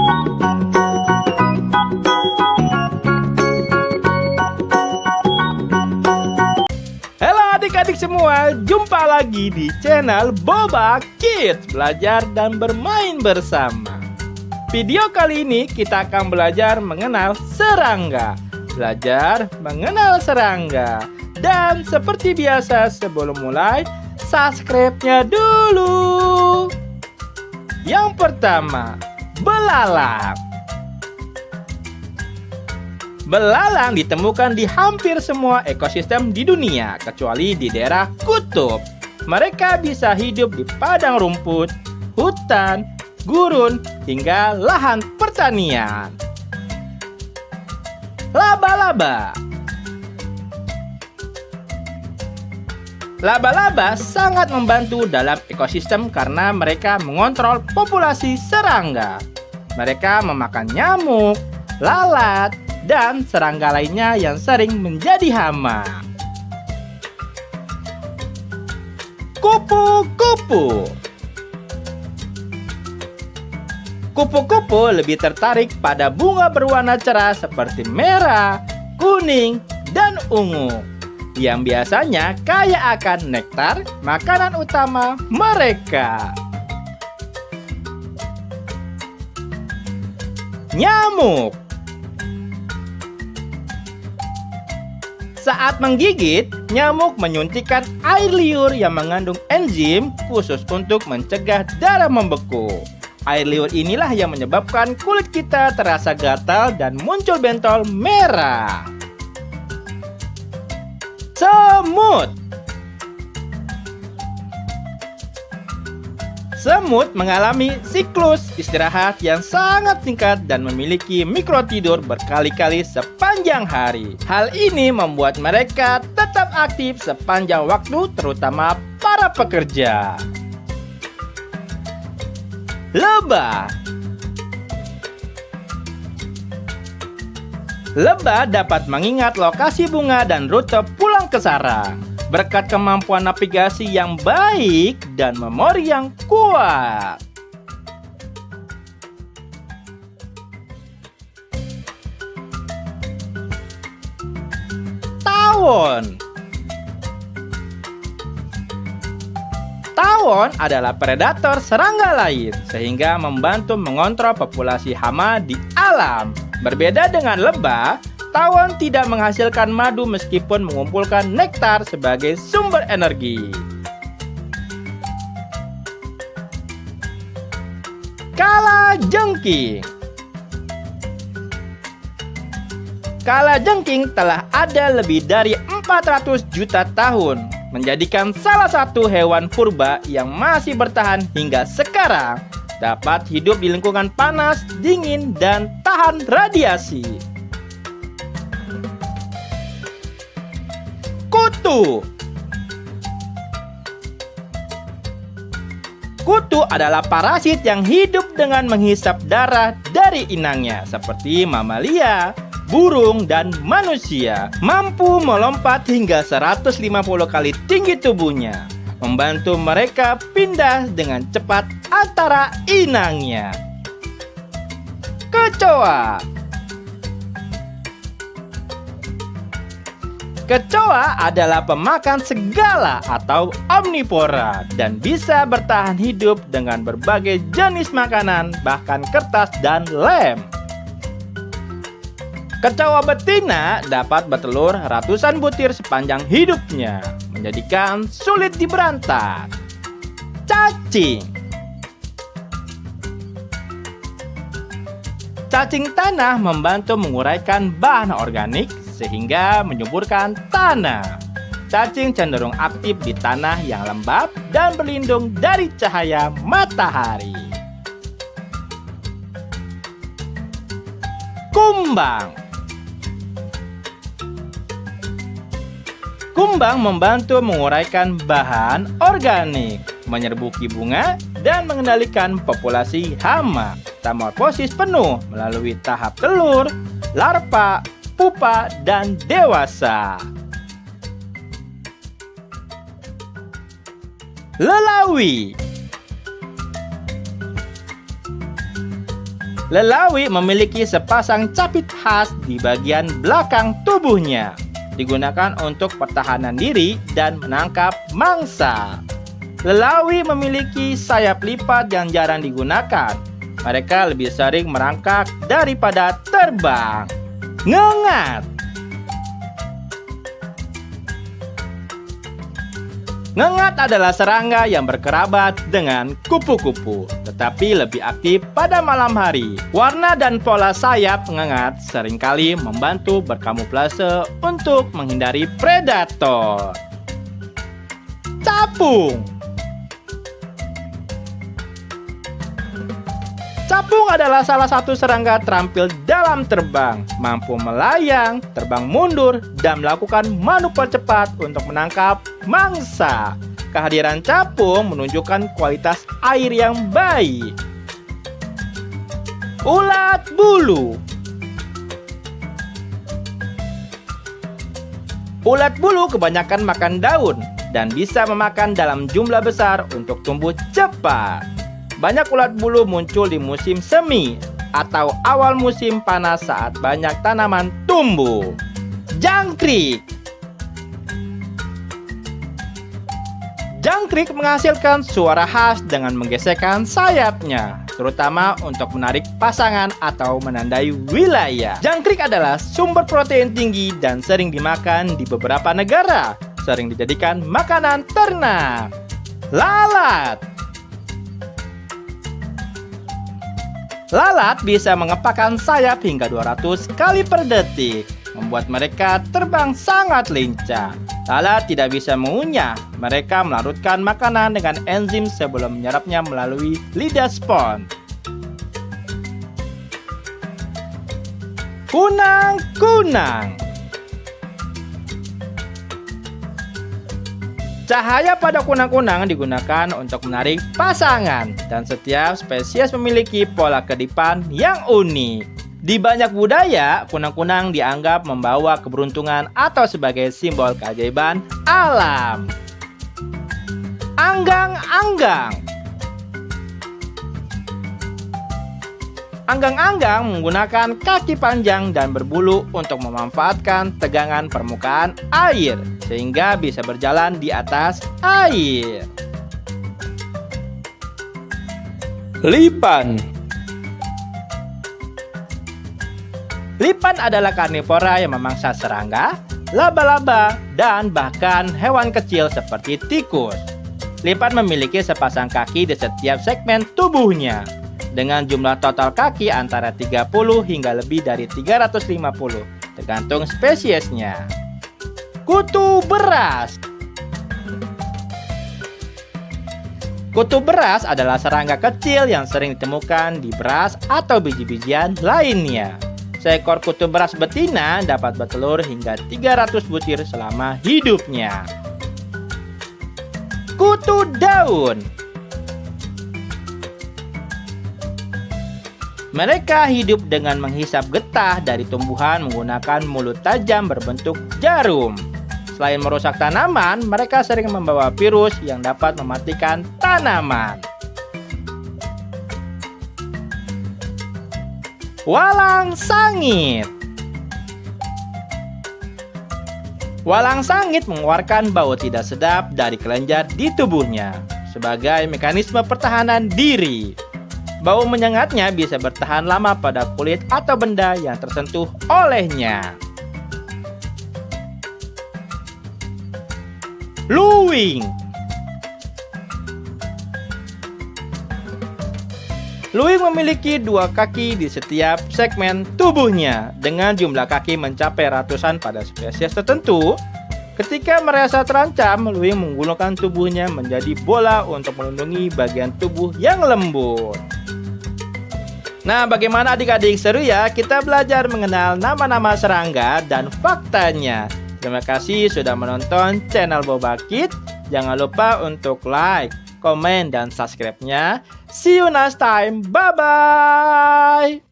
Halo adik-adik semua, jumpa lagi di channel Boba Kids Belajar dan Bermain Bersama. Video kali ini kita akan belajar mengenal serangga. Belajar mengenal serangga. Dan seperti biasa sebelum mulai, subscribe-nya dulu. Yang pertama, belalang. Belalang ditemukan di hampir semua ekosistem di dunia, kecuali di daerah kutub. Mereka bisa hidup di padang rumput, hutan, gurun, hingga lahan pertanian. Laba-laba. Laba-laba sangat membantu dalam ekosistem karena mereka mengontrol populasi serangga. Mereka memakan nyamuk, lalat, dan serangga lainnya yang sering menjadi hama. Kupu-kupu. Kupu-kupu lebih tertarik pada bunga berwarna cerah seperti merah, kuning, dan ungu, yang biasanya kaya akan nektar, makanan utama mereka. Nyamuk. Saat menggigit, nyamuk menyuntikkan air liur yang mengandung enzim khusus untuk mencegah darah membeku. Air liur inilah yang menyebabkan kulit kita terasa gatal dan muncul bentol merah. Semut. Semut mengalami siklus istirahat yang sangat singkat dan memiliki mikrotidur berkali-kali sepanjang hari. Hal ini membuat mereka tetap aktif sepanjang waktu, terutama para pekerja. Lebah. Lebah dapat mengingat lokasi bunga dan rute pulang ke sarang berkat kemampuan navigasi yang baik dan memori yang kuat. Tawon. Tawon adalah predator serangga lain, sehingga membantu mengontrol populasi hama di alam. Berbeda dengan lebah, tawon tidak menghasilkan madu meskipun mengumpulkan nektar sebagai sumber energi. Kalajengking. Kalajengking telah ada lebih dari 400 juta tahun, menjadikan salah satu hewan purba yang masih bertahan hingga sekarang, dapat hidup di lingkungan panas, dingin, dan tahan radiasi. Kutu. Kutu adalah parasit yang hidup dengan menghisap darah dari inangnya, seperti mamalia, burung, dan manusia. Mampu melompat hingga 150 kali tinggi tubuhnya, membantu mereka pindah dengan cepat antara inangnya. Kecoa. Kecoa adalah pemakan segala atau omnivora dan bisa bertahan hidup dengan berbagai jenis makanan, bahkan kertas dan lem. Kecoa betina dapat bertelur ratusan butir sepanjang hidupnya, menjadikan sulit diberantas. Cacing. Cacing tanah membantu menguraikan bahan organik sehingga menyuburkan tanah. Cacing cenderung aktif di tanah yang lembab dan berlindung dari cahaya matahari. Kumbang. Kumbang membantu menguraikan bahan organik, menyerbuki bunga, dan mengendalikan populasi hama. Metamorfosis penuh melalui tahap telur, larva, pupa, dan dewasa. Lelawi. Lelawi memiliki sepasang capit khas di bagian belakang tubuhnya. Digunakan untuk pertahanan diri dan menangkap mangsa. Lelawi memiliki sayap lipat yang jarang digunakan. Mereka lebih sering merangkak daripada terbang. Ngengat. Ngengat adalah serangga yang berkerabat dengan kupu-kupu, tetapi lebih aktif pada malam hari. Warna dan pola sayap ngengat seringkali membantu berkamuflase untuk menghindari predator. Capung. Capung adalah salah satu serangga terampil dalam terbang, mampu melayang, terbang mundur, dan melakukan manuver cepat untuk menangkap mangsa. Kehadiran capung menunjukkan kualitas air yang baik. Ulat bulu. Ulat bulu kebanyakan makan daun dan bisa memakan dalam jumlah besar untuk tumbuh cepat. Banyak ulat bulu muncul di musim semi atau awal musim panas saat banyak tanaman tumbuh. Jangkrik. Jangkrik menghasilkan suara khas dengan menggesekkan sayapnya, terutama untuk menarik pasangan atau menandai wilayah. Jangkrik adalah sumber protein tinggi dan sering dimakan di beberapa negara, sering dijadikan makanan ternak. Lalat. Lalat bisa mengepakkan sayap hingga 200 kali per detik, membuat mereka terbang sangat lincah. Lalat tidak bisa mengunyah, mereka melarutkan makanan dengan enzim sebelum menyerapnya melalui lidah spons. Kunang-kunang. Cahaya pada kunang-kunang digunakan untuk menarik pasangan, dan setiap spesies memiliki pola kedipan yang unik. Di banyak budaya, kunang-kunang dianggap membawa keberuntungan atau sebagai simbol keajaiban alam. Anggang-anggang. Anggang-anggang menggunakan kaki panjang dan berbulu untuk memanfaatkan tegangan permukaan air, sehingga bisa berjalan di atas air. Lipan. Lipan adalah karnivora yang memangsa serangga, laba-laba, dan bahkan hewan kecil seperti tikus. Lipan memiliki sepasang kaki di setiap segmen tubuhnya, dengan jumlah total kaki antara 30 hingga lebih dari 350, tergantung spesiesnya. Kutu beras. Kutu beras adalah serangga kecil yang sering ditemukan di beras atau biji-bijian lainnya. Seekor kutu beras betina dapat bertelur hingga 300 butir selama hidupnya. Kutu daun. Mereka hidup dengan menghisap getah dari tumbuhan menggunakan mulut tajam berbentuk jarum. Selain merusak tanaman, mereka sering membawa virus yang dapat mematikan tanaman. Walang sangit. Walang sangit mengeluarkan bau tidak sedap dari kelenjar di tubuhnya sebagai mekanisme pertahanan diri. Bau menyengatnya bisa bertahan lama pada kulit atau benda yang tersentuh olehnya. Luwing. Luwing memiliki 2 kaki di setiap segmen tubuhnya, dengan jumlah kaki mencapai ratusan pada spesies tertentu. Ketika merasa terancam, luwing menggunakan tubuhnya menjadi bola untuk melindungi bagian tubuh yang lembut. Nah, bagaimana adik-adik, seru ya kita belajar mengenal nama-nama serangga dan faktanya. Terima kasih sudah menonton channel Boba Kids. Jangan lupa untuk like, komen, dan subscribe-nya. See you next time. Bye-bye.